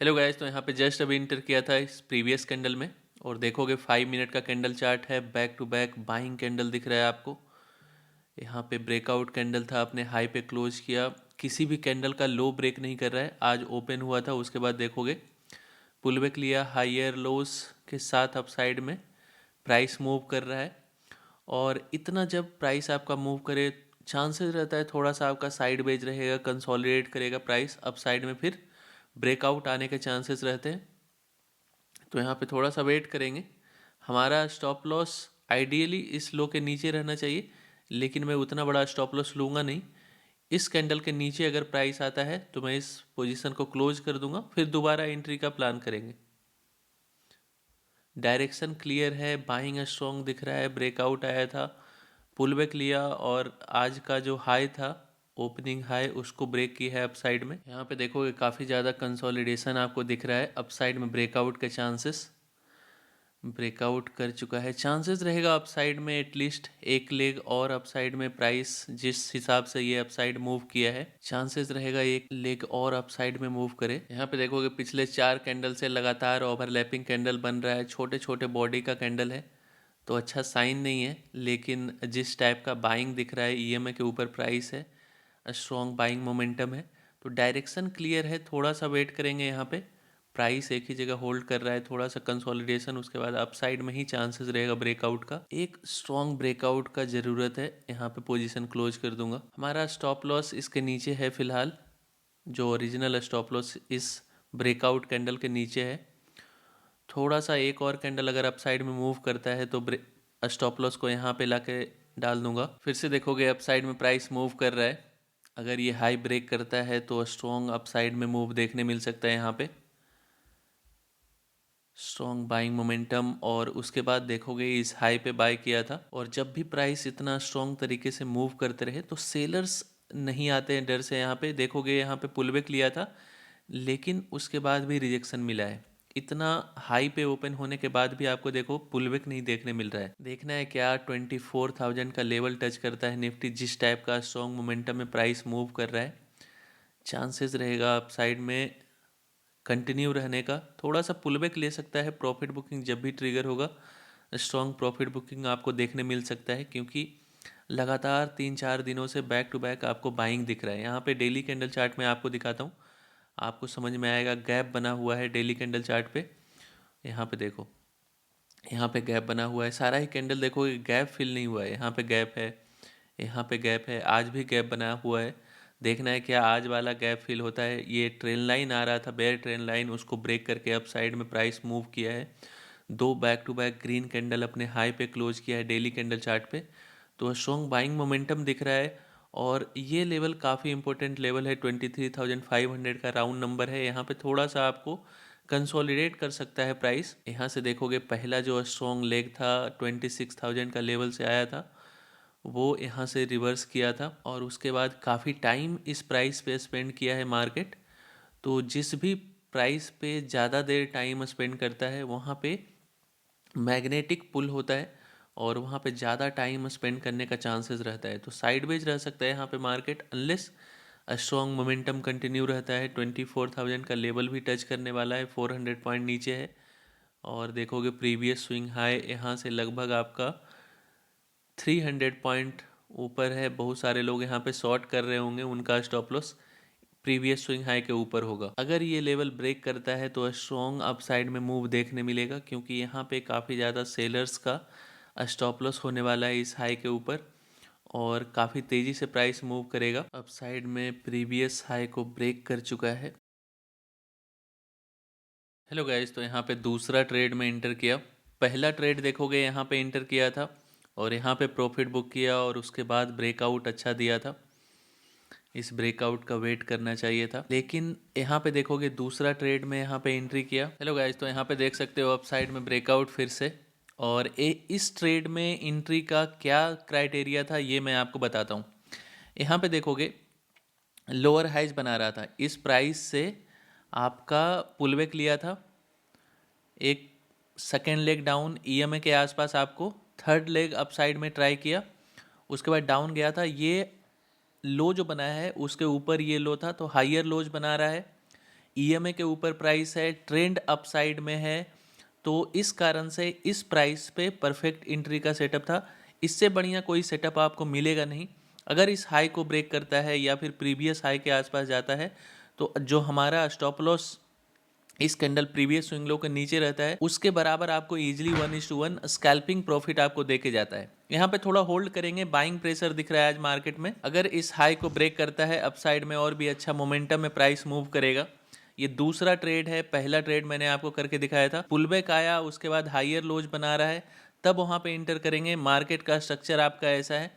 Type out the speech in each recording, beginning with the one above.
Hello guys, तो यहाँ पे जस्ट अभी इंटर किया था इस प्रीवियस कैंडल में और देखोगे 5 मिनट का कैंडल चार्ट है। Back to back buying candle दिख रहा है आपको। यहाँ पे ब्रेकआउट कैंडल था, अपने हाई पे क्लोज किया, किसी भी कैंडल का लो ब्रेक नहीं कर रहा है। आज ओपन हुआ था, उसके बाद देखोगे पुलबैक लिया, हायर लोस के साथ अपसाइड में प्राइस मूव कर रहा है। और इतना जब प्राइस आपका मूव करे, चांसेस रहता है थोड़ा सा आपका साइड वेज रहेगा, कंसोलिडेट करेगा प्राइस अपसाइड में, फिर ब्रेकआउट आने के चांसेस रहते हैं। तो यहाँ पे थोड़ा सा वेट करेंगे। हमारा स्टॉप लॉस आइडियली इस लो के नीचे रहना चाहिए, लेकिन मैं उतना बड़ा स्टॉप लॉस लूँगा नहीं। इस कैंडल के नीचे अगर प्राइस आता है तो मैं इस पोजीशन को क्लोज कर दूंगा, फिर दोबारा एंट्री का प्लान करेंगे। डायरेक्शन क्लियर है, बाइंग स्ट्रॉन्ग दिख रहा है, ब्रेकआउट आया था, पुलबैक लिया और आज का जो हाई था, ओपनिंग हाई, उसको ब्रेक की है अपसाइड में। यहाँ पे देखोगे काफ़ी ज़्यादा कंसोलिडेशन आपको दिख रहा है। अपसाइड में ब्रेकआउट के चांसेस, ब्रेकआउट कर चुका है, चांसेस रहेगा अपसाइड में एटलीस्ट एक लेग और अपसाइड में। प्राइस जिस हिसाब से ये अपसाइड मूव किया है, चांसेस रहेगा एक लेग और अपसाइड में मूव करे। यहाँ पे देखोगे पिछले 4 कैंडल से लगातार ओवरलैपिंग कैंडल बन रहा है, छोटे छोटे बॉडी का कैंडल है, तो अच्छा साइन नहीं है। लेकिन जिस टाइप का बाइंग दिख रहा है, ईएमए के ऊपर प्राइस है, स्ट्रॉन्ग बाइंग मोमेंटम है, तो डायरेक्शन क्लियर है। थोड़ा सा वेट करेंगे, यहाँ पे प्राइस एक ही जगह होल्ड कर रहा है, थोड़ा सा कंसोलिडेशन, उसके बाद अपसाइड में ही चांसेस रहेगा ब्रेकआउट का। एक स्ट्रॉन्ग ब्रेकआउट का ज़रूरत है। यहाँ पे पोजीशन क्लोज कर दूंगा। हमारा स्टॉप लॉस इसके नीचे है फिलहाल, जो ओरिजिनल स्टॉप लॉस इस ब्रेकआउट कैंडल के नीचे है। थोड़ा सा एक और कैंडल अगर अपसाइड में मूव करता है तो स्टॉप लॉस को यहाँ पे लाके डाल दूंगा। फिर से देखोगे अपसाइड में प्राइस मूव कर रहा है, अगर ये हाई ब्रेक करता है तो स्ट्रॉन्ग अपसाइड में मूव देखने मिल सकता है। यहाँ पे स्ट्रॉन्ग बाइंग मोमेंटम, और उसके बाद देखोगे इस हाई पे बाय किया था। और जब भी प्राइस इतना स्ट्रॉन्ग तरीके से मूव करते रहे तो सेलर्स नहीं आते हैं डर से। यहाँ पे देखोगे, यहाँ पे पुलबैक लिया था, लेकिन उसके बाद भी रिजेक्शन मिला है। इतना हाई पे ओपन होने के बाद भी आपको देखो पुलबैक नहीं देखने मिल रहा है। देखना है क्या 24,000 का लेवल टच करता है निफ्टी, जिस टाइप का स्ट्रॉन्ग मोमेंटम में प्राइस मूव कर रहा है। चांसेस रहेगा अपसाइड में कंटिन्यू रहने का। थोड़ा सा पुलबैक ले सकता है, प्रॉफिट बुकिंग जब भी ट्रिगर होगा स्ट्रॉन्ग प्रॉफिट बुकिंग आपको देखने मिल सकता है, क्योंकि लगातार 3-4 दिनों से बैक टू बैक आपको बाइंग दिख रहा है। यहाँ पे डेली कैंडल चार्ट में आपको दिखाता हूँ, आपको समझ में आएगा। गैप बना हुआ है डेली कैंडल चार्ट पे, यहाँ पे देखो, यहाँ पे गैप बना हुआ है। सारा ही कैंडल देखो गैप फिल नहीं हुआ है, यहाँ पे गैप है, यहाँ पे गैप है, आज भी गैप बना हुआ है। देखना है क्या आज वाला गैप फिल होता है। ये ट्रेन लाइन आ रहा था, बेयर ट्रेन लाइन, उसको ब्रेक करके अप साइड में प्राइस मूव किया है। दो back to back green candle अपने हाई पे क्लोज किया है डेली कैंडल चार्ट पे, तो स्ट्रॉन्ग बाइंग मोमेंटम दिख रहा है। और ये लेवल काफ़ी इंपॉर्टेंट लेवल है, 23,500 का राउंड नंबर है। यहाँ पे थोड़ा सा आपको कंसोलिडेट कर सकता है प्राइस। यहाँ से देखोगे पहला जो स्ट्रॉन्ग लेग था 26,000 का लेवल से आया था, वो यहाँ से रिवर्स किया था, और उसके बाद काफ़ी टाइम इस प्राइस पे स्पेंड किया है मार्केट। तो जिस भी प्राइस पे ज़्यादा देर टाइम स्पेंड करता है, वहाँ पे मैग्नेटिक पुल होता है और वहाँ पे ज़्यादा टाइम स्पेंड करने का चांसेस रहता है। तो साइडवेज रह सकता है यहाँ पे market, unless strong momentum continue रहता है। 24,000 का लेवल भी टच करने वाला है, 400 पॉइंट नीचे है। और देखोगे प्रीवियस स्विंग हाई यहाँ से लगभग आपका 300 पॉइंट ऊपर है। बहुत सारे लोग यहाँ पे शॉर्ट कर रहे होंगे, उनका stop loss previous swing high के ऊपर होगा। अगर ये लेवल ब्रेक करता है तो स्ट्रॉन्ग अपसाइड में मूव देखने मिलेगा, क्योंकि यहाँ पे काफ़ी ज़्यादा सेलर्स का स्टॉप लॉस होने वाला है इस हाई के ऊपर, और काफ़ी तेज़ी से प्राइस मूव करेगा। अपसाइड में प्रीवियस हाई को ब्रेक कर चुका है। हेलो गाइस, तो यहाँ पे दूसरा ट्रेड में इंटर किया। पहला ट्रेड देखोगे यहाँ पे इंटर किया था और यहाँ पे प्रॉफिट बुक किया, और उसके बाद ब्रेकआउट अच्छा दिया था। इस ब्रेकआउट का वेट करना चाहिए था, लेकिन यहाँ पे देखोगे दूसरा ट्रेड में यहाँ पे एंट्री किया। हेलो गाइस, तो यहाँ पे देख सकते हो अपसाइड में ब्रेकआउट फिर से। और इस ट्रेड में एंट्री का क्या क्राइटेरिया था ये मैं आपको बताता हूँ। यहाँ पे देखोगे लोअर हाइज बना रहा था, इस प्राइस से आपका पुलबैक लिया था, एक सेकेंड लेग डाउन ईएमए के आसपास, आपको थर्ड लेग अपसाइड में ट्राई किया, उसके बाद डाउन गया था। ये लो जो बनाया है उसके ऊपर ये लो था, तो हाइयर लोज बना रहा है। ईएमए के ऊपर प्राइस है, ट्रेंड अपसाइड में है, तो इस कारण से इस प्राइस पे परफेक्ट एंट्री का सेटअप था। इससे बढ़िया कोई सेटअप आपको मिलेगा नहीं। अगर इस हाई को ब्रेक करता है या फिर प्रीवियस हाई के आसपास जाता है तो जो हमारा स्टॉप लॉस इस कैंडल प्रीवियस स्विंग लो के नीचे रहता है उसके बराबर आपको इजीली 1:1 स्कैल्पिंग प्रॉफिट आपको देके जाता है। यहाँ पे थोड़ा होल्ड करेंगे, बाइंग प्रेशर दिख रहा है आज मार्केट में। अगर इस हाई को ब्रेक करता है अपसाइड में और भी अच्छा मोमेंटम में प्राइस मूव करेगा। ये दूसरा ट्रेड है, पहला ट्रेड मैंने आपको करके दिखाया था, पुलबैक आया उसके बाद हाइयर लोज बना रहा है तब वहाँ पे इंटर करेंगे। मार्केट का स्ट्रक्चर आपका ऐसा है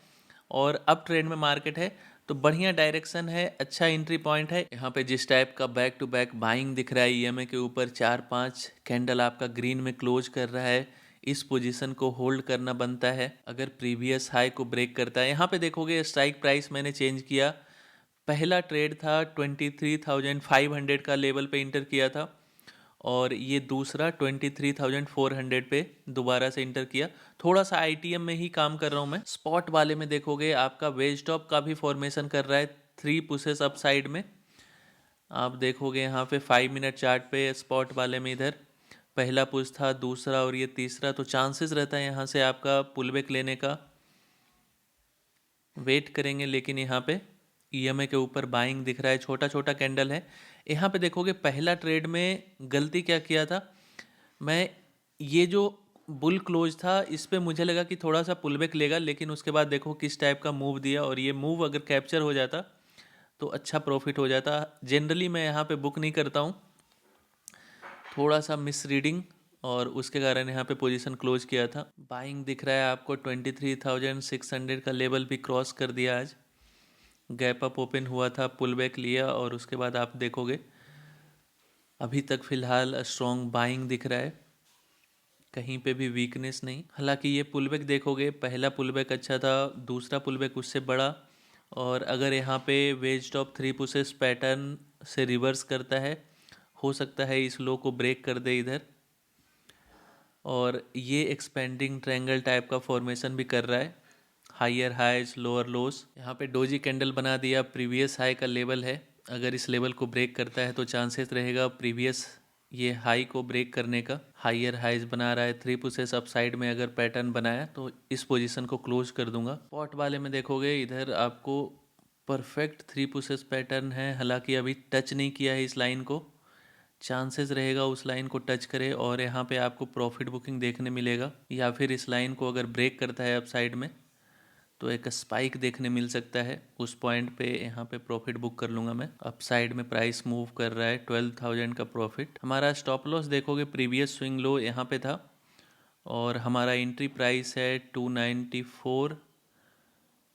और अब ट्रेंड में मार्केट है तो बढ़िया डायरेक्शन है, अच्छा एंट्री पॉइंट है। यहाँ पे जिस टाइप का बैक टू बैक बाइंग दिख रहा है ईएमए के ऊपर 4-5 कैंडल आपका ग्रीन में क्लोज कर रहा है, इस पोजीशन को होल्ड करना बनता है। अगर प्रीवियस हाई को ब्रेक करता है, यहाँ पे देखोगे स्ट्राइक प्राइस मैंने चेंज किया। पहला ट्रेड था 23,500 का लेवल पे इंटर किया था और ये दूसरा 23,400 पे दोबारा से इंटर किया। थोड़ा सा आईटीएम में ही काम कर रहा हूँ मैं। स्पॉट वाले में देखोगे आपका वेज टॉप का भी फॉर्मेशन कर रहा है 3 पुशेस अप साइड में। आप देखोगे यहाँ पे 5 मिनट चार्ट पे स्पॉट वाले में इधर पहला पुश था, दूसरा और ये तीसरा, तो चांसेस रहता है यहाँ से आपका पुलबैक लेने का। वेट करेंगे लेकिन यहाँ पे ईएमए के ऊपर बाइंग दिख रहा है, छोटा छोटा कैंडल है। यहाँ पे देखोगे पहला ट्रेड में गलती क्या किया था मैं, ये जो बुल क्लोज था इस पे मुझे लगा कि थोड़ा सा पुलबैक लेगा, लेकिन उसके बाद देखो किस टाइप का मूव दिया और ये मूव अगर कैप्चर हो जाता तो अच्छा प्रॉफिट हो जाता। जनरली मैं यहाँ पे बुक नहीं करता हूँ, थोड़ा सा मिस रीडिंग और उसके कारण यहाँ पे पोजीशन क्लोज किया था। बाइंग दिख रहा है आपको 23,600 का लेवल भी क्रॉस कर दिया आज। गैप अप ओपन हुआ था, पुल बैक लिया और उसके बाद आप देखोगे अभी तक फिलहाल स्ट्रॉन्ग बाइंग दिख रहा है, कहीं पे भी वीकनेस नहीं। हालांकि ये पुल बैक देखोगे पहला पुल बैक अच्छा था, दूसरा पुल बैक उससे बड़ा, और अगर यहाँ पे वेज टॉप 3 पुशेस पैटर्न से रिवर्स करता है हो सकता है इस लो को ब्रेक कर दे इधर, और ये एक्सपेंडिंग ट्रायंगल टाइप का फॉर्मेशन भी कर रहा है, हायर हाइज लोअर लोस। यहाँ पे डोजी कैंडल बना दिया, प्रीवियस हाई का लेवल है, अगर इस लेवल को ब्रेक करता है तो चांसेस रहेगा प्रीवियस ये हाई को ब्रेक करने का। हायर हाइज बना रहा है, 3 पुशेस अप साइड में अगर पैटर्न बनाया तो इस पोजीशन को क्लोज कर दूंगा। स्पॉट वाले में देखोगे इधर आपको परफेक्ट 3 पुशेस पैटर्न है, हालांकि अभी टच नहीं किया है इस लाइन को, चांसेस रहेगा उस लाइन को टच करे और यहाँ पे आपको प्रॉफिट बुकिंग देखने मिलेगा, या फिर इस लाइन को अगर ब्रेक करता है अप साइड में तो एक स्पाइक देखने मिल सकता है, उस पॉइंट पे यहाँ पे प्रॉफिट बुक कर लूँगा मैं। अप साइड में प्राइस मूव कर रहा है 12,000 का प्रॉफिट। हमारा स्टॉप लॉस देखोगे प्रीवियस स्विंग लो यहाँ पे था और हमारा एंट्री प्राइस है 294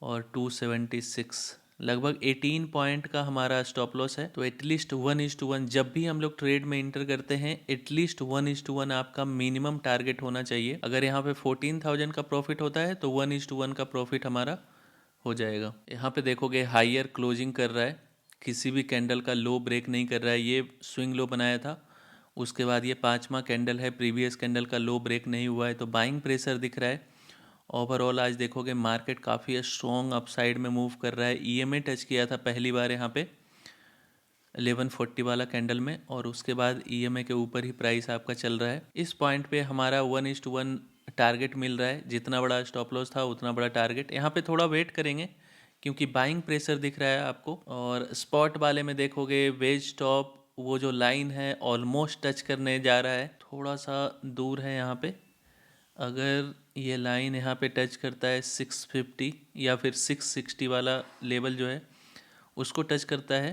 और 276, लगभग 18 पॉइंट का हमारा स्टॉप लॉस है। तो एटलीस्ट 1:1 जब भी हम लोग ट्रेड में इंटर करते हैं एटलीस्ट 1:1 आपका मिनिमम टारगेट होना चाहिए। अगर यहाँ पे 14,000 का प्रॉफिट होता है तो 1:1 का प्रॉफिट हमारा हो जाएगा। यहाँ पे देखोगे हाइयर क्लोजिंग कर रहा है, किसी भी कैंडल का लो ब्रेक नहीं कर रहा है। ये स्विंग लो बनाया था, उसके बाद ये 5वां कैंडल है, प्रीवियस कैंडल का लो ब्रेक नहीं हुआ है तो बाइंग प्रेशर दिख रहा है। ओवरऑल आज देखोगे मार्केट काफ़ी स्ट्रॉन्ग अपसाइड में मूव कर रहा है। ईएमए टच किया था पहली बार यहाँ पे 1140 वाला कैंडल में और उसके बाद ईएमए के ऊपर ही प्राइस आपका चल रहा है। इस पॉइंट पे हमारा 1:1 टारगेट मिल रहा है, जितना बड़ा स्टॉप लॉस था उतना बड़ा टारगेट। यहाँ पे थोड़ा वेट करेंगे क्योंकि बाइंग प्रेशर दिख रहा है आपको। और स्पॉट वाले में देखोगे वेज टॉप वो जो लाइन है ऑलमोस्ट टच करने जा रहा है, थोड़ा सा दूर है यहाँ पे। अगर ये लाइन यहाँ पे टच करता है 650 या फिर 660 वाला लेवल जो है उसको टच करता है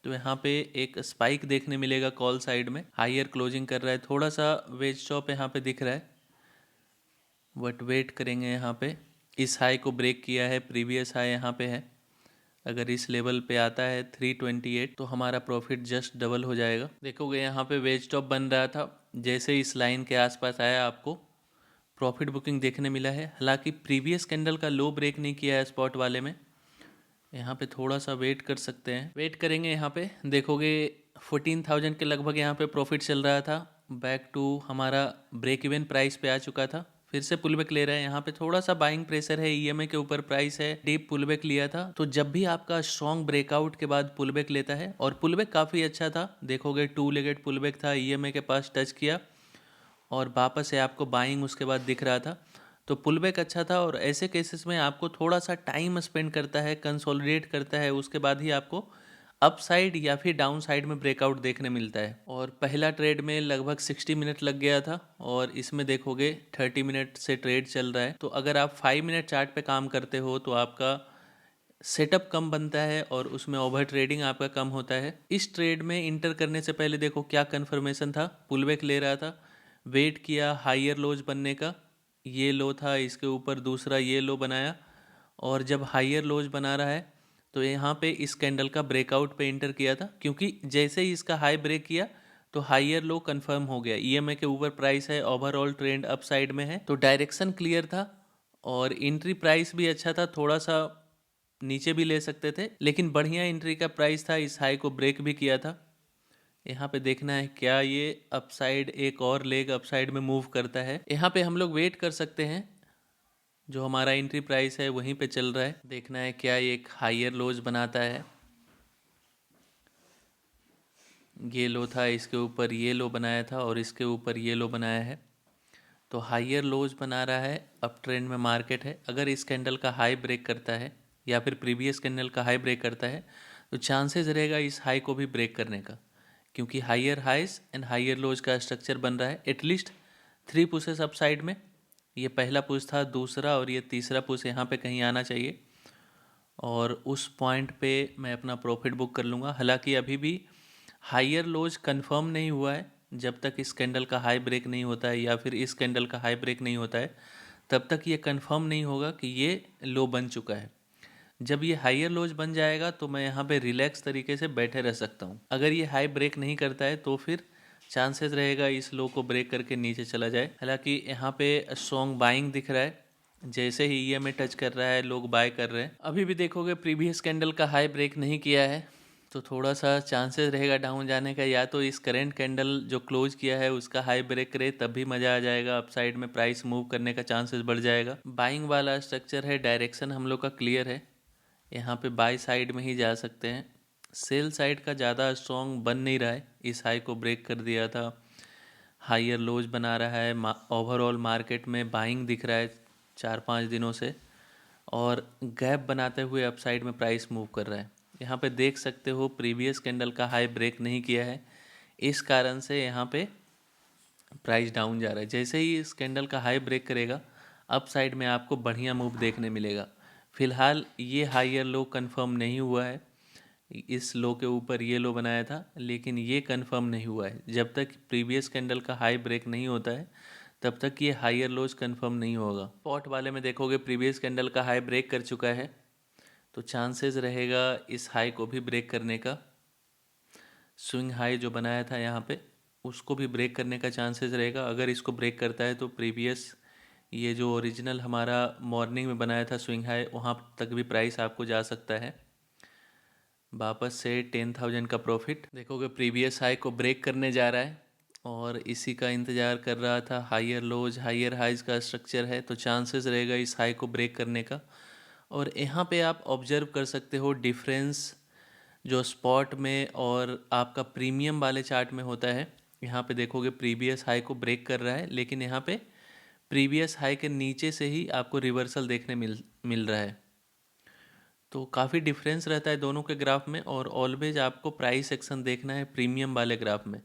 तो यहाँ पे एक स्पाइक देखने मिलेगा कॉल साइड में। हायर क्लोजिंग कर रहा है, थोड़ा सा वेज टॉप यहाँ पे दिख रहा है बट वेट करेंगे। यहाँ पे इस हाई को ब्रेक किया है, प्रीवियस हाई यहाँ पे है, अगर इस लेवल पे आता है 328 तो हमारा प्रॉफिट जस्ट डबल हो जाएगा। देखोगे यहाँ पे वेज टॉप बन रहा था, जैसे इस लाइन के आसपास आया आपको प्रॉफिट बुकिंग देखने मिला है। हालांकि प्रीवियस कैंडल का लो ब्रेक नहीं किया है स्पॉट वाले में, यहाँ पे थोड़ा सा वेट कर सकते हैं। वेट करेंगे यहाँ पे देखोगे 14,000 के लगभग यहाँ पे प्रॉफिट चल रहा था, बैक टू हमारा ब्रेक इवन प्राइस पे आ चुका था। फिर से पुल बैक ले रहा है। यहाँ पे थोड़ा सा बाइंग प्रेशर है, ईएमए के ऊपर प्राइस है, डीप पुल बैक लिया था। तो जब भी आपका स्ट्रॉन्ग ब्रेकआउट के बाद पुल बैक लेता है, और पुल बैक काफ़ी अच्छा था, देखोगे 2 लेगेड पुल बैक था, ईएमए के पास टच किया और वापस से आपको बाइंग उसके बाद दिख रहा था। तो पुल बैक अच्छा था, और ऐसे केसेस में आपको थोड़ा सा टाइम स्पेंड करता है, कंसोलिडेट करता है, उसके बाद ही आपको अप साइड या फिर डाउन साइड में ब्रेकआउट देखने मिलता है। और पहला ट्रेड में लगभग 60 मिनट लग गया था, और इसमें देखोगे 30 मिनट से ट्रेड चल रहा है। तो अगर आप 5 मिनट चार्ट पे काम करते हो तो आपका सेटअप कम बनता है और उसमें ओवर ट्रेडिंग आपका कम होता है। इस ट्रेड में इंटर करने से पहले देखो क्या कंफर्मेशन था, पुल बैक ले रहा था, वेट किया हायर लोज बनने का, ये लो था, इसके ऊपर दूसरा ये लो बनाया, और जब हायर लोज बना रहा है तो यहाँ पे इस कैंडल का ब्रेकआउट पे इंटर किया था, क्योंकि जैसे ही इसका हाई ब्रेक किया तो हायर लो कंफर्म हो गया, ईएमए के ऊपर प्राइस है, ओवरऑल ट्रेंड अप साइड में है, तो डायरेक्शन क्लियर था और एंट्री प्राइस भी अच्छा था। थोड़ा सा नीचे भी ले सकते थे, लेकिन बढ़िया एंट्री का प्राइस था, इस हाई को ब्रेक भी किया था। यहाँ पे देखना है क्या ये अपसाइड एक और लेग अपसाइड में मूव करता है। यहाँ पे हम लोग वेट कर सकते हैं, जो हमारा एंट्री प्राइस है वहीं पे चल रहा है। देखना है क्या ये एक हायर लोज बनाता है। ये लो था, इसके ऊपर ये लो बनाया था और इसके ऊपर ये लो बनाया है, तो हायर लोज बना रहा है, अप ट्रेंड में मार्केट है। अगर इस कैंडल का हाई ब्रेक करता है या फिर प्रीवियस कैंडल का हाई ब्रेक करता है तो चांसेस रहेगा इस हाई को भी ब्रेक करने का, क्योंकि higher highs and higher lows का स्ट्रक्चर बन रहा है। एटलीस्ट 3 पुशेस अप साइड में, ये पहला पुश था, दूसरा और ये तीसरा पुश यहाँ पे कहीं आना चाहिए, और उस पॉइंट पे मैं अपना प्रॉफिट बुक कर लूँगा। हालांकि अभी भी हायर लोज कंफर्म नहीं हुआ है, जब तक इस कैंडल का हाई ब्रेक नहीं होता है या फिर इस कैंडल का हाई ब्रेक नहीं होता है तब तक ये कंफर्म नहीं होगा कि ये लो बन चुका है। जब ये हायर लोज बन जाएगा तो मैं यहाँ पे रिलैक्स तरीके से बैठे रह सकता हूँ। अगर ये हाई ब्रेक नहीं करता है तो फिर चांसेस रहेगा इस लो को ब्रेक करके नीचे चला जाए। हालांकि यहाँ पे स्ट्रॉन्ग बाइंग दिख रहा है, जैसे ही ईएमए टच कर रहा है लोग बाय कर रहे हैं। अभी भी देखोगे प्रीवियस कैंडल का हाई ब्रेक नहीं किया है, तो थोड़ा सा चांसेस रहेगा डाउन जाने का। या तो इस करंट कैंडल जो क्लोज किया है उसका हाई ब्रेक करे तब भी मज़ा आ जाएगा, अपसाइड में प्राइस मूव करने का चांसेस बढ़ जाएगा। बाइंग वाला स्ट्रक्चर है, डायरेक्शन हम लोग का क्लियर है, यहाँ पे बाई साइड में ही जा सकते हैं। सेल साइड का ज़्यादा स्ट्रॉन्ग बन नहीं रहा है, इस हाई को ब्रेक कर दिया था, हायर लोज बना रहा है। ओवरऑल मार्केट में बाइंग दिख रहा है 4-5 दिनों से, और गैप बनाते हुए अपसाइड में प्राइस मूव कर रहा है। यहाँ पे देख सकते हो प्रीवियस कैंडल का हाई ब्रेक नहीं किया है, इस कारण से यहाँ पे प्राइस डाउन जा रहा है। जैसे ही इस कैंडल का हाई ब्रेक करेगा अप साइड में आपको बढ़िया मूव देखने मिलेगा। फिलहाल ये हायर लो कंफर्म नहीं हुआ है, इस लो के ऊपर ये लो बनाया था लेकिन ये कंफर्म नहीं हुआ है। जब तक प्रीवियस कैंडल का हाई ब्रेक नहीं होता है तब तक ये हायर लोज कंफर्म नहीं होगा। स्पॉट वाले में देखोगे प्रीवियस कैंडल का हाई ब्रेक कर चुका है, तो चांसेस रहेगा इस हाई को भी ब्रेक करने का। स्विंग हाई जो बनाया था यहाँ पे उसको भी ब्रेक करने का चांसेस रहेगा। अगर इसको ब्रेक करता है तो प्रीवियस ये जो ओरिजिनल हमारा मॉर्निंग में बनाया था स्विंग हाई, वहाँ तक भी प्राइस आपको जा सकता है। वापस से 10,000 का प्रॉफिट। देखोगे प्रीवियस हाई को ब्रेक करने जा रहा है और इसी का इंतज़ार कर रहा था। हायर लोज हायर हाइज का स्ट्रक्चर है, तो चांसेस रहेगा इस हाई को ब्रेक करने का। और यहाँ पे आप ऑब्जर्व कर सकते हो डिफरेंस जो स्पॉट में और आपका प्रीमियम वाले चार्ट में होता है। यहाँ पे देखोगे प्रीवियस हाई को ब्रेक कर रहा है, लेकिन यहाँ पे प्रीवियस हाई के नीचे से ही आपको रिवर्सल देखने मिल रहा है। तो काफ़ी डिफरेंस रहता है दोनों के ग्राफ में, और ऑलवेज आपको प्राइस एक्शन देखना है प्रीमियम वाले ग्राफ में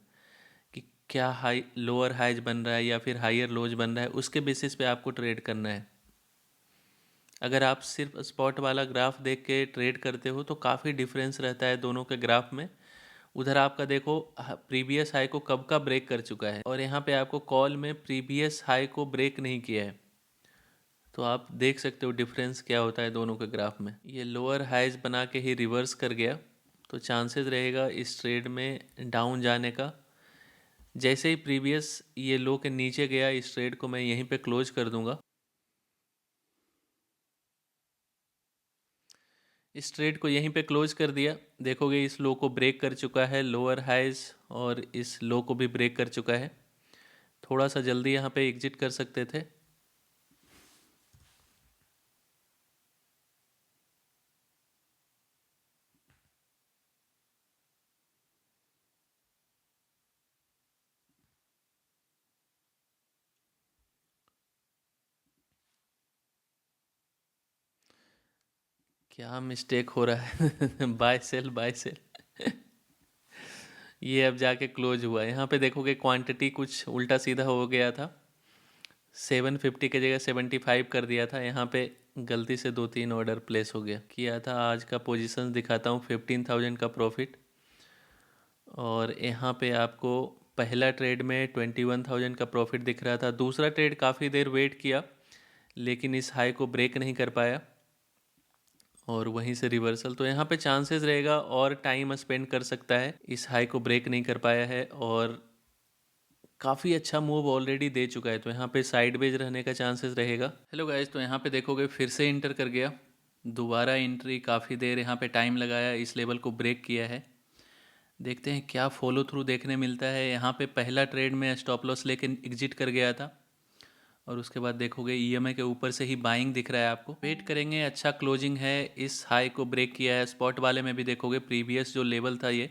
कि क्या हाई लोअर हाइज बन रहा है या फिर हायर लोज बन रहा है, उसके बेसिस पे आपको ट्रेड करना है। अगर आप सिर्फ स्पॉट वाला ग्राफ देख के ट्रेड करते हो तो काफ़ी डिफरेंस रहता है दोनों के ग्राफ में। उधर आपका देखो प्रीवियस हाई को कब का ब्रेक कर चुका है, और यहाँ पे आपको कॉल में प्रीवियस हाई को ब्रेक नहीं किया है। तो आप देख सकते हो डिफरेंस क्या होता है दोनों के ग्राफ में। ये लोअर हाइज बना के ही रिवर्स कर गया, तो चांसेस रहेगा इस ट्रेड में डाउन जाने का। जैसे ही प्रीवियस ये लो के नीचे गया, इस ट्रेड को मैं यहीं पे क्लोज कर दूंगा। इस ट्रेड को यहीं पे क्लोज कर दिया। देखोगे इस लो को ब्रेक कर चुका है लोअर हाइज, और इस लो को भी ब्रेक कर चुका है। थोड़ा सा जल्दी यहाँ पे एग्जिट कर सकते थे, क्या मिस्टेक हो रहा है? Buy sell buy sell. ये अब जाके क्लोज हुआ। यहाँ पे देखोगे क्वांटिटी कुछ उल्टा सीधा हो गया था। 750 की जगह 75 कर दिया था। यहाँ पे गलती से 2-3 ऑर्डर प्लेस हो गया किया था। आज का पोजीशन दिखाता हूँ, 15,000 का प्रॉफिट। और यहाँ पे आपको पहला ट्रेड में 21,000 का प्रॉफिट दिख रहा था। दूसरा ट्रेड काफ़ी देर वेट किया लेकिन इस हाई को ब्रेक नहीं कर पाया और वहीं से रिवर्सल। तो यहाँ पे चांसेस रहेगा और टाइम स्पेंड कर सकता है। इस हाई को ब्रेक नहीं कर पाया है और काफ़ी अच्छा मूव ऑलरेडी दे चुका है, तो यहाँ पे साइडवेज रहने का चांसेस रहेगा। हेलो गाइस, तो यहाँ पे देखोगे फिर से इंटर कर गया। दोबारा एंट्री, काफ़ी देर यहाँ पे टाइम लगाया, इस लेवल को ब्रेक किया है। देखते हैं क्या फॉलो थ्रू देखने मिलता है। यहाँ पे पहला ट्रेड में स्टॉप लॉस लेके एग्जिट कर गया था और उसके बाद देखोगे ईएमआई के ऊपर से ही बाइंग दिख रहा है आपको। वेट करेंगे, अच्छा क्लोजिंग है, इस हाई को ब्रेक किया है। स्पॉट वाले में भी देखोगे प्रीवियस जो लेवल था ये,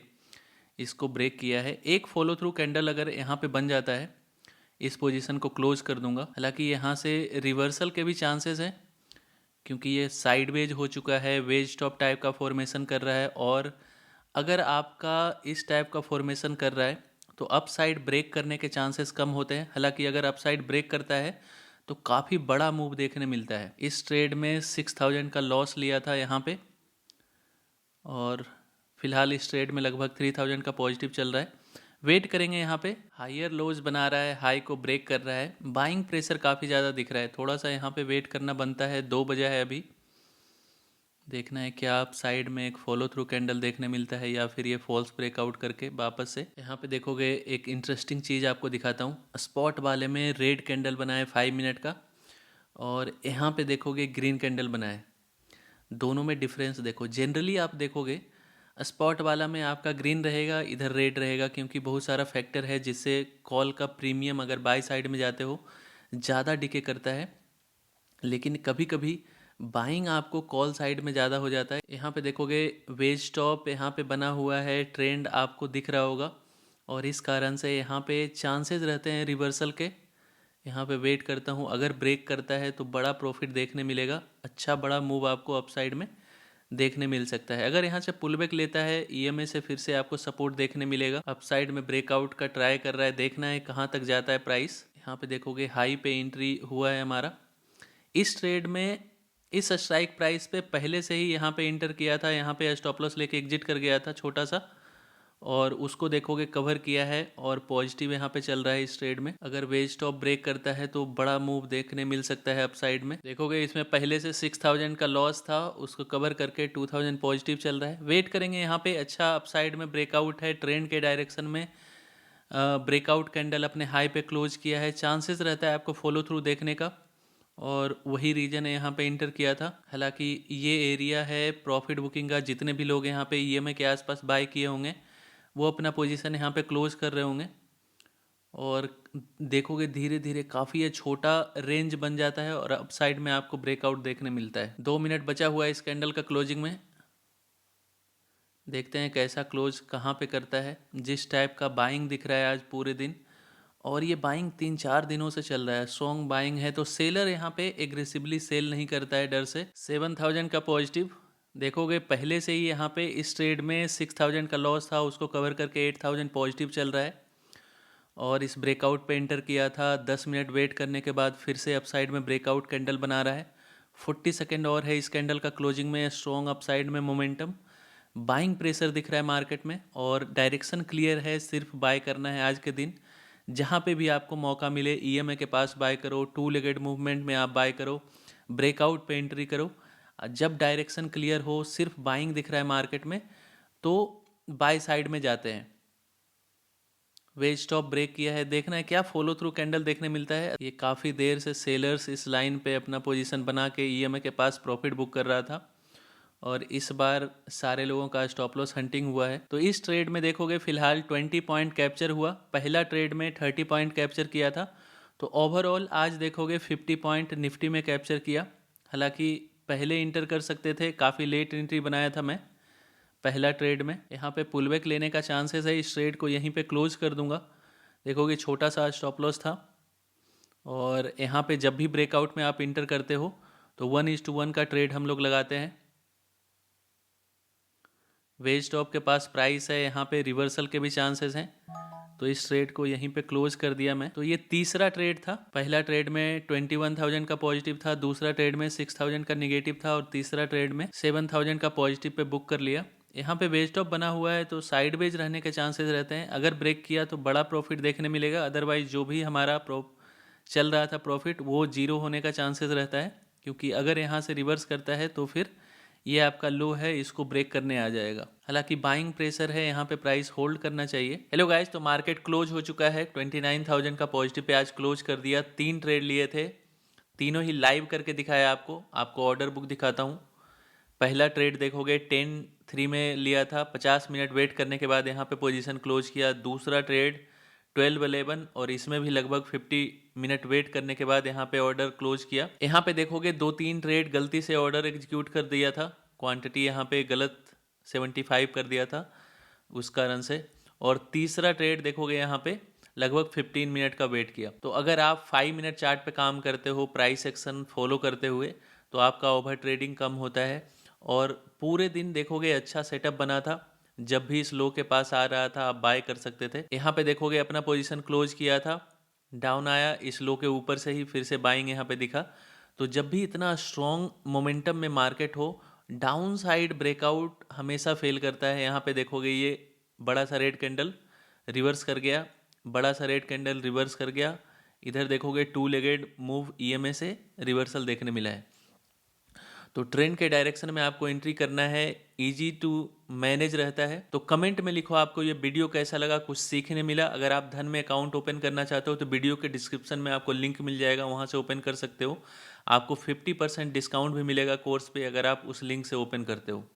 इसको ब्रेक किया है। एक फॉलो थ्रू कैंडल अगर यहाँ पे बन जाता है, इस पोजीशन को क्लोज कर दूंगा। हालांकि यहाँ से रिवर्सल के भी चांसेस हैं क्योंकि ये साइडवेज हो चुका है, वेज टॉप टाइप का फॉर्मेशन कर रहा है। और अगर आपका इस टाइप का फॉर्मेशन कर रहा है तो अप साइड ब्रेक करने के चांसेस कम होते हैं। हालांकि अगर अप साइड ब्रेक करता है तो काफ़ी बड़ा मूव देखने मिलता है। इस ट्रेड में 6,000 का लॉस लिया था यहाँ पे और फिलहाल इस ट्रेड में लगभग 3,000 का पॉजिटिव चल रहा है। वेट करेंगे, यहाँ पे हायर लोज बना रहा है, हाई को ब्रेक कर रहा है, बाइंग प्रेशर काफ़ी ज़्यादा दिख रहा है। थोड़ा सा यहाँ पे वेट करना बनता है। 2 बजा है अभी, देखना है क्या आप साइड में एक फॉलो थ्रू कैंडल देखने मिलता है या फिर ये फॉल्स ब्रेकआउट करके वापस से। यहाँ पे देखोगे एक इंटरेस्टिंग चीज़ आपको दिखाता हूँ। स्पॉट वाले में रेड कैंडल बना है 5 मिनट का और यहाँ पे देखोगे ग्रीन कैंडल बना है। दोनों में डिफरेंस देखो। जनरली आप देखोगे स्पॉट वाला में आपका ग्रीन रहेगा, इधर रेड रहेगा, क्योंकि बहुत सारा फैक्टर है जिससे कॉल का प्रीमियम अगर बाय साइड में जाते हो ज़्यादा डिके करता है। लेकिन कभी कभी बाइंग आपको कॉल साइड में ज़्यादा हो जाता है। यहाँ पे देखोगे वेज टॉप यहाँ पे बना हुआ है, ट्रेंड आपको दिख रहा होगा और इस कारण से यहाँ पे चांसेस रहते हैं रिवर्सल के। यहाँ पे वेट करता हूँ, अगर ब्रेक करता है तो बड़ा प्रॉफिट देखने मिलेगा। अच्छा बड़ा मूव आपको अपसाइड में देखने मिल सकता है। अगर यहाँ से पुल बैक लेता है ईएमए से, फिर से आपको सपोर्ट देखने मिलेगा। अपसाइड में ब्रेकआउट का ट्राई कर रहा है, देखना है कहाँ तक जाता है प्राइस। यहाँ पे देखोगे हाई पे एंट्री हुआ है हमारा। इस ट्रेड में इस स्ट्राइक प्राइस पे पहले से ही यहाँ पे इंटर किया था, यहाँ पे स्टॉप लॉस लेके एग्जिट कर गया था छोटा सा, और उसको देखोगे कवर किया है और पॉजिटिव यहाँ पे चल रहा है इस ट्रेड में। अगर वेज टॉप ब्रेक करता है तो बड़ा मूव देखने मिल सकता है अपसाइड में। देखोगे इसमें पहले से 6,000 का लॉस था, उसको कवर करके 2,000 पॉजिटिव चल रहा है। वेट करेंगे, यहाँ पे अच्छा अपसाइड में ब्रेकआउट है, ट्रेंड के डायरेक्शन में ब्रेकआउट कैंडल अपने हाई पे क्लोज किया है। चांसेस रहता है आपको फॉलो थ्रू देखने का और वही रीजन है यहाँ पे इंटर किया था। हालांकि ये एरिया है प्रॉफिट बुकिंग का। जितने भी लोग यहाँ पे ईएमआई के आसपास बाय किए होंगे वो अपना पोजीशन यहाँ पे क्लोज कर रहे होंगे और देखोगे धीरे धीरे काफ़ी ये छोटा रेंज बन जाता है और अपसाइड में आपको ब्रेकआउट देखने मिलता है। 2 मिनट बचा हुआ है इस कैंडल का क्लोजिंग में, देखते हैं कैसा क्लोज कहाँ पे करता है। जिस टाइप का बाइंग दिख रहा है आज पूरे दिन, और ये बाइंग 3-4 दिनों से चल रहा है, स्ट्रॉन्ग बाइंग है। तो सेलर यहाँ पे एग्रेसिवली सेल नहीं करता है डर से। 7,000 का पॉजिटिव देखोगे, पहले से ही यहाँ पे इस ट्रेड में 6,000 का लॉस था, उसको कवर करके 8,000 पॉजिटिव चल रहा है और इस ब्रेकआउट पे एंटर किया था। 10 मिनट वेट करने के बाद फिर से अपसाइड में ब्रेकआउट कैंडल बना रहा है। 40 सेकेंड और है इस कैंडल का क्लोजिंग में। स्ट्रॉन्ग अपसाइड में मोमेंटम, बाइंग प्रेशर दिख रहा है मार्केट में और डायरेक्शन क्लियर है, सिर्फ बाय करना है आज के दिन। जहाँ पे भी आपको मौका मिले ईएमआई के पास बाय करो, 2 लेगेड मूवमेंट में आप बाय करो, ब्रेकआउट पे एंट्री करो। जब डायरेक्शन क्लियर हो, सिर्फ बाइंग दिख रहा है मार्केट में, तो बाय साइड में जाते हैं। वेज टॉप ब्रेक किया है, देखना है क्या फॉलो थ्रू कैंडल देखने मिलता है। ये काफ़ी देर से सेलर्स इस लाइन पे अपना पोजीशन बना के ईएमआई के पास प्रॉफिट बुक कर रहा था और इस बार सारे लोगों का स्टॉप लॉस हंटिंग हुआ है। तो इस ट्रेड में देखोगे फिलहाल 20 पॉइंट कैप्चर हुआ, पहला ट्रेड में 30 पॉइंट कैप्चर किया था। तो ओवरऑल आज देखोगे 50 पॉइंट निफ्टी में कैप्चर किया। हालांकि पहले इंटर कर सकते थे, काफ़ी लेट एंट्री बनाया था मैं पहला ट्रेड में। यहाँ पे पुल बैक लेने का चांसेस है, इस ट्रेड को यहीं पे क्लोज कर दूंगा। देखोगे छोटा सा स्टॉप लॉस था और यहाँ पे जब भी ब्रेकआउट में आप इंटर करते हो तो 1:1 का ट्रेड हम लोग लगाते हैं। वेज स्टॉप के पास प्राइस है, यहाँ पे रिवर्सल के भी चांसेस हैं, तो इस ट्रेड को यहीं पे क्लोज कर दिया मैं। तो ये तीसरा ट्रेड था। पहला ट्रेड में 21,000 का पॉजिटिव था, दूसरा ट्रेड में 6,000 का निगेटिव था और तीसरा ट्रेड में 7,000 का पॉजिटिव पे बुक कर लिया। यहाँ पे वेज टॉप बना हुआ है तो साइड वेज रहने के चांसेस रहते हैं। अगर ब्रेक किया तो बड़ा प्रॉफिट देखने मिलेगा, अदरवाइज जो भी हमारा चल रहा था प्रॉफिट वो जीरो होने का चांसेस रहता है, क्योंकि अगर यहाँ से रिवर्स करता है तो फिर ये आपका लो है, इसको ब्रेक करने आ जाएगा। हालांकि बाइंग प्रेशर है, यहाँ पे प्राइस होल्ड करना चाहिए। हेलो गाइस, तो मार्केट क्लोज हो चुका है। 29,000 का पॉजिटिव पे आज क्लोज कर दिया। 3 ट्रेड लिए थे, तीनों ही लाइव करके दिखाया आपको ऑर्डर बुक दिखाता हूँ। पहला ट्रेड देखोगे 10-3 में लिया था, 50 मिनट वेट करने के बाद यहाँ पे पोजीशन क्लोज किया। दूसरा ट्रेड 12-11 और इसमें भी लगभग 50 मिनट वेट करने के बाद यहाँ पे ऑर्डर क्लोज किया। यहाँ पे देखोगे 2-3 ट्रेड गलती से ऑर्डर एग्जीक्यूट कर दिया था, क्वांटिटी यहाँ पे गलत 75 कर दिया था उस कारण से। और तीसरा ट्रेड देखोगे यहाँ पे लगभग 15 मिनट का वेट किया। तो अगर आप 5 मिनट चार्ट पे काम करते हो प्राइस एक्शन फॉलो करते हुए तो आपका ओवर ट्रेडिंग कम होता है। और पूरे दिन देखोगे अच्छा सेटअप बना था, जब भी इस लो के पास आ रहा था आप बाय कर सकते थे। यहाँ पे देखोगे अपना पोजीशन क्लोज किया था, डाउन आया, इस लो के ऊपर से ही फिर से बाइंग यहाँ पे दिखा। तो जब भी इतना स्ट्रॉन्ग मोमेंटम में मार्केट हो, डाउन साइड ब्रेकआउट हमेशा फेल करता है। यहाँ पे देखोगे ये बड़ा सा रेड कैंडल रिवर्स कर गया, बड़ा सा रेड कैंडल रिवर्स कर गया। इधर देखोगे 2 लेगेड मूव ईएमए से रिवर्सल देखने मिला है। तो ट्रेंड के डायरेक्शन में आपको एंट्री करना है, इजी टू मैनेज रहता है। तो कमेंट में लिखो आपको ये वीडियो कैसा लगा, कुछ सीखने मिला। अगर आप धन में अकाउंट ओपन करना चाहते हो तो वीडियो के डिस्क्रिप्शन में आपको लिंक मिल जाएगा, वहाँ से ओपन कर सकते हो। आपको 50% डिस्काउंट भी मिलेगा कोर्स पे अगर आप उस लिंक से ओपन करते हो।